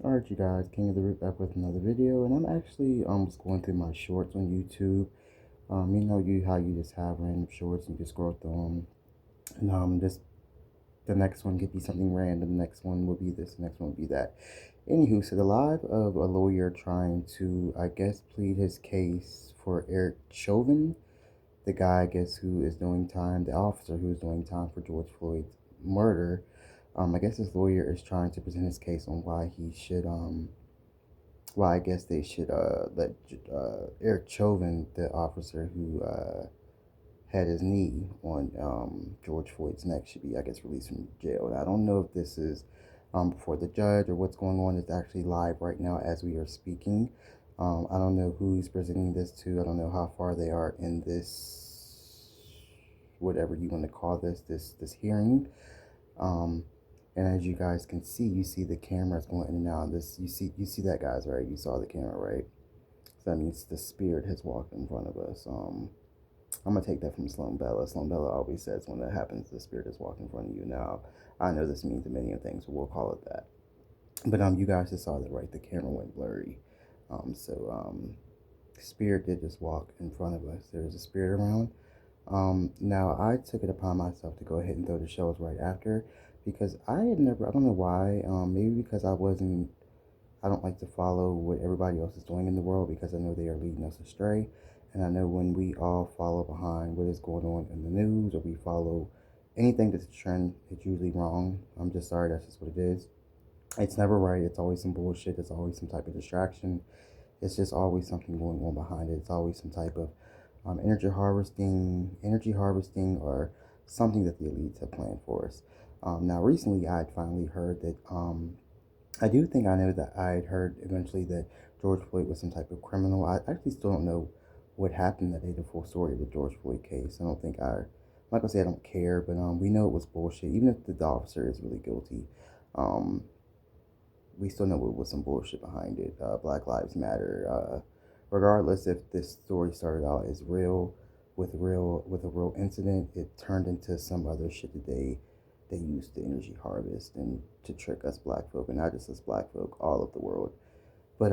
Alright, you guys, King of the Root back with another video, and I'm actually just going through my shorts on YouTube. You know how you just have random shorts and you just scroll through them, and just the next one could be something random. The next one will be this. The next one will be that. Anywho, so the live of a lawyer trying to, I guess, plead his case for Eric Chauvin, the guy, I guess, who is doing time, the officer who is doing time for George Floyd's murder. I guess his lawyer is trying to present his case on why he should, well, I guess they should let Eric Chauvin, the officer who had his knee on George Floyd's neck, should be, I guess, released from jail. And I don't know if this is before the judge or what's going on. It's actually live right now as we are speaking. I don't know who he's presenting this to. I don't know how far they are in this, whatever you want to call this hearing. And as you guys can see, you see the cameras going in and out. You see that, guys, right? You saw the camera, right? So that means the spirit has walked in front of us. I'm gonna take that from Sloan Bella. Sloan Bella always says when that happens, the spirit is walking in front of you. Now, I know this means a million things, but we'll call it that. But you guys just saw that, right? The camera went blurry. Spirit did just walk in front of us. There's a spirit around. Now I took it upon myself to go ahead and throw the shows right after because I had never, I don't know why, maybe because I don't like to follow what everybody else is doing in the world because I know they are leading us astray. And I know when we all follow behind what is going on in the news or we follow anything that's a trend, it's usually wrong. I'm just sorry, that's just what it is. It's never right. It's always some bullshit. It's always some type of distraction. It's just always something going on behind it. It's always some type of energy harvesting, or something that the elites have planned for us. Now, recently, I had finally heard that. I do think I know that I had heard eventually that George Floyd was some type of criminal. I actually still don't know what happened that day, the full story of the George Floyd case. I don't think I'm not gonna say I don't care, but we know it was bullshit. Even if the officer is really guilty, um, we still know it was some bullshit behind it. Black Lives Matter. Regardless if this story started out as real, with a real incident, it turned into some other shit that they used the energy harvest and to trick us black folk, and not just us black folk, all of the world. But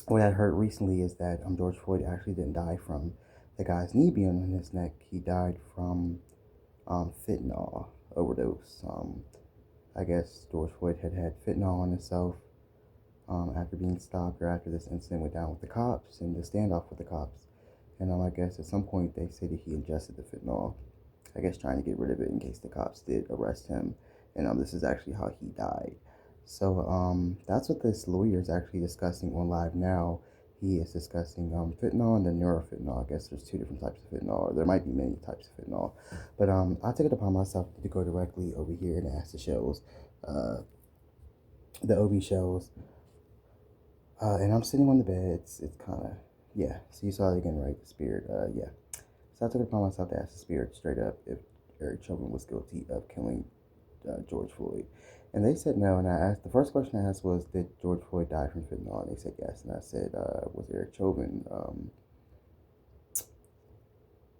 what I heard recently is that George Floyd actually didn't die from the guy's knee being on his neck. He died from fentanyl overdose. I guess George Floyd had fentanyl on himself after being stopped or after this incident went down with the cops and the standoff with the cops. And I guess at some point they say that he ingested the fentanyl, I guess trying to get rid of it in case the cops did arrest him. And this is actually how he died. So that's what this lawyer is actually discussing on Live Now. He is discussing fentanyl and then neurofentanyl. I guess there's two different types of fentanyl, or there might be many types of fentanyl. But I took it upon myself to go directly over here and ask the shows, the OB shows. And I'm sitting on the bed. It's kind of, yeah. So you saw it again, right? The spirit, yeah. So I took it upon myself to ask the spirit straight up if Eric Chauvin was guilty of killing George Floyd. And they said no. And I asked, the first question I asked was, did George Floyd die from fentanyl? And they said yes. And I said, was Eric Chauvin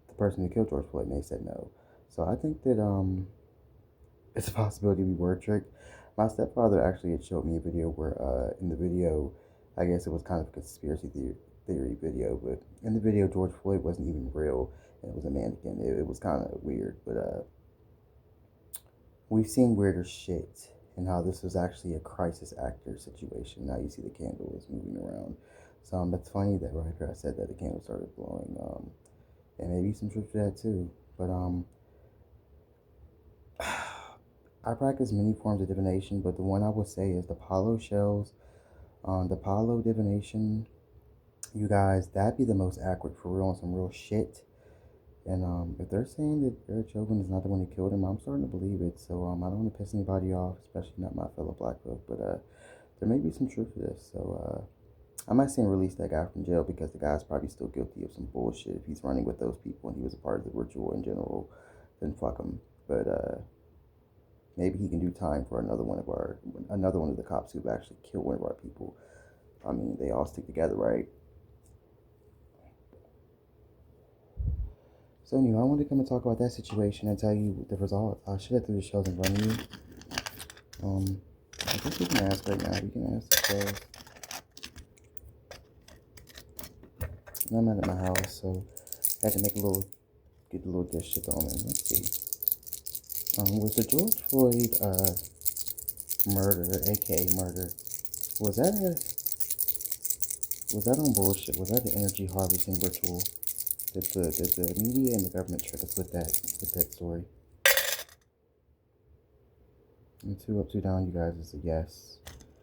the person who killed George Floyd? And they said no. So I think that it's a possibility we were tricked. My stepfather actually had showed me a video where, in the video, I guess it was kind of a conspiracy theory video, but in the video, George Floyd wasn't even real, and it was a mannequin. It was kind of weird, but we've seen weirder shit, and how this was actually a crisis actor situation. Now you see the candle is moving around. So that's funny that right after I said that, the candle started blowing, and maybe some truth to that too. But I practice many forms of divination, but the one I would say is the Palo shells. The Palo divination, you guys, that'd be the most accurate for real on some real shit. And if they're saying that Eric Chauvin is not the one who killed him, I'm starting to believe it. So I don't want to piss anybody off, especially not my fellow black folk. But there may be some truth to this. So I'm not saying release that guy from jail because the guy's probably still guilty of some bullshit. If he's running with those people and he was a part of the ritual in general, then fuck him. But maybe he can do time for another one of the cops who've actually killed one of our people. I mean, they all stick together, right? So anyway, I wanted to come and talk about that situation and tell you the results. I should have threw the shows in front of you. I guess we can ask right now. We can ask the I'm not at my house, so I had to make get a little dish shit on it. Let's see. Was the George Floyd murder, aka murder, was that on bullshit? Was that an energy harvesting ritual? Did the media and the government try to put that story? And two up, two down, you guys, is a yes.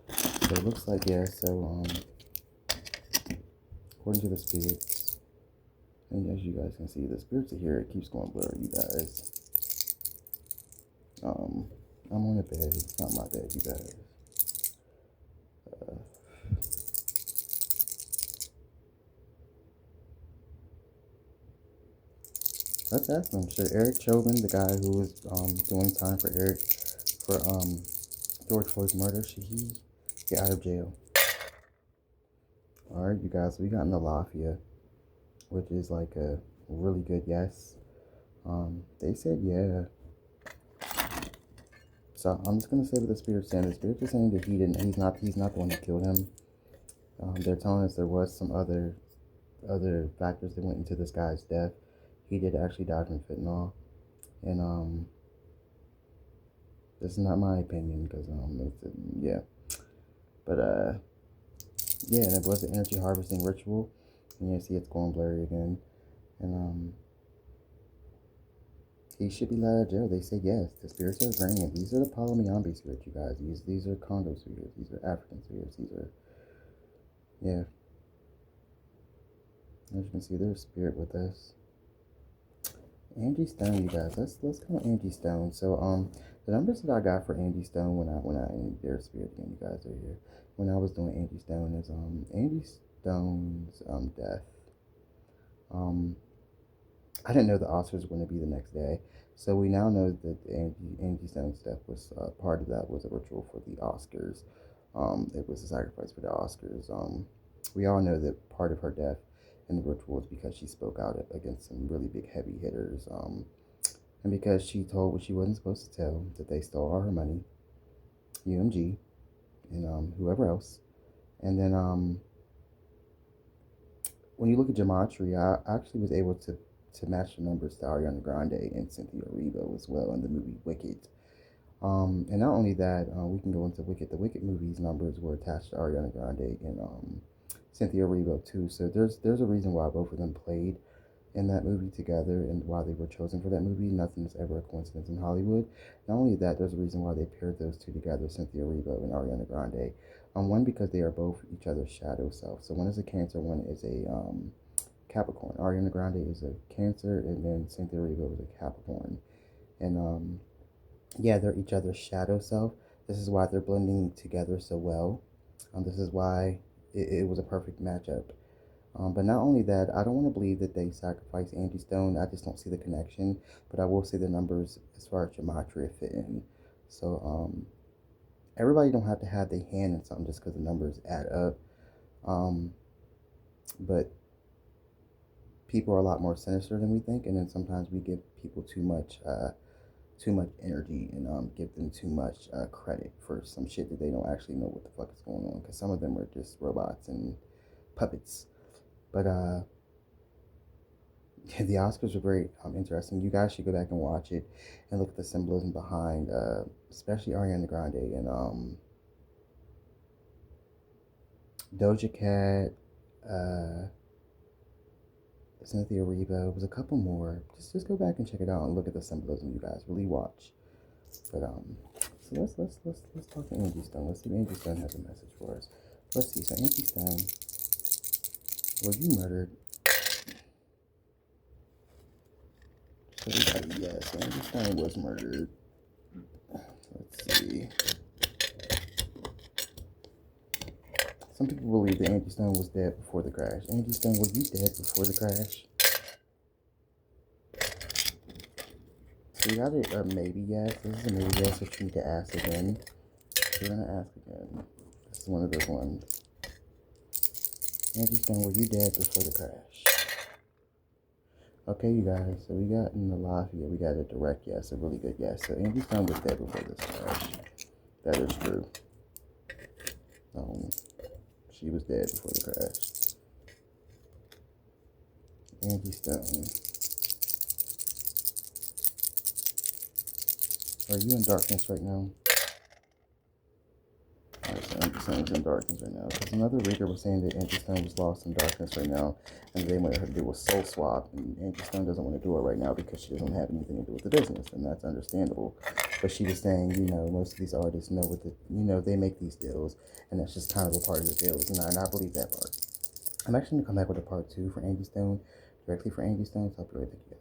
So it looks like yes. So according to the spirits, and as you guys can see, the spirits are here. It keeps going blurry, you guys. I'm on a bed. It's not my bed, you guys. Let's ask them. Should Eric Chauvin, the guy who was doing time for George Floyd's murder, should he get out of jail? All right, you guys. We got Nalafia, which is like a really good yes. They said yeah. So I'm just gonna say what the spirit's saying. The spirit is saying that he's not the one who killed him. They're telling us there was some other factors that went into this guy's death. He did actually die from fentanyl, and this is not my opinion because yeah, but yeah, and it was an energy harvesting ritual, and you see it's going blurry again, and he should be let out of jail. They say yes. The spirits are agreeing. These are the Palomyambi spirits, you guys. These are Congo spirits. These are African spirits. These are yeah. As you can see, there's a spirit with us. Angie Stone, you guys. Let's call Angie Stone. So the numbers that I got for Angie Stone when I their spirit again, you guys are here. When I was doing Angie Stone is Angie Stone's death. I didn't know the Oscars were going to be the next day, so we now know that Angie Stone's death was part of that was a ritual for the Oscars. It was a sacrifice for the Oscars. We all know that part of her death and the ritual was because she spoke out against some really big heavy hitters, and because she told what she wasn't supposed to tell, that they stole all her money, UMG, and whoever else. And then when you look at Gematria, I actually was able to match the numbers to Ariana Grande and Cynthia Erivo as well in the movie Wicked. And not only that, we can go into Wicked. The Wicked movie's numbers were attached to Ariana Grande and Cynthia Erivo too. So there's a reason why both of them played in that movie together and why they were chosen for that movie. Nothing is ever a coincidence in Hollywood. Not only that, there's a reason why they paired those two together, Cynthia Erivo and Ariana Grande. One, because they are both each other's shadow self. So one is a Cancer, one is a Capricorn. Ariana Grande is a Cancer, and then Cynthia Erivo is a Capricorn. And yeah, they're each other's shadow self. This is why they're blending together so well. This is why it was a perfect matchup. But not only that, I don't want to believe that they sacrificed Angie Stone. I just don't see the connection. But I will say the numbers as far as Gematria fit in. So everybody don't have to have their hand in something just because the numbers add up. But people are a lot more sinister than we think, and then sometimes we give people too much energy and give them too much credit for some shit that they don't actually know what the fuck is going on, because some of them are just robots and puppets. But the Oscars were very interesting. You guys should go back and watch it and look at the symbolism behind especially Ariana Grande and Doja Cat, Cynthia Erivo. It was a couple more. Just go back and check it out and look at the symbolism, you guys. Really watch. But so let's talk to Angie Stone. Let's see if Angie Stone has a message for us. Let's see. So Angie Stone, were you murdered? Everybody, yes, Angie Stone was murdered. Let's see. Some people believe that Angie Stone was dead before the crash. Angie Stone, were you dead before the crash? So you got it, maybe yes. This is a maybe yes, which you need to ask again. We're gonna ask again. This is one of those ones. Angie Stone, were you dead before the crash? Okay, you guys, so we got in the live here, we got a direct yes, a really good yes. So Angie Stone was dead before this crash. That is true. She was dead before the crash. Angie Stone. Are you in darkness right now? Alright, so Angie Stone's in darkness right now. Because another reader was saying that Angie Stone was lost in darkness right now, and they wanted her to do a soul swap, and Angie Stone doesn't want to do it right now because she doesn't have anything to do with the business, and that's understandable. But she was saying, most of these artists know they make these deals, and that's just kind of a part of the deals, and I believe that part. I'm actually going to come back with a part 2 for Angie Stone, directly for Angie Stone, so I'll be right back.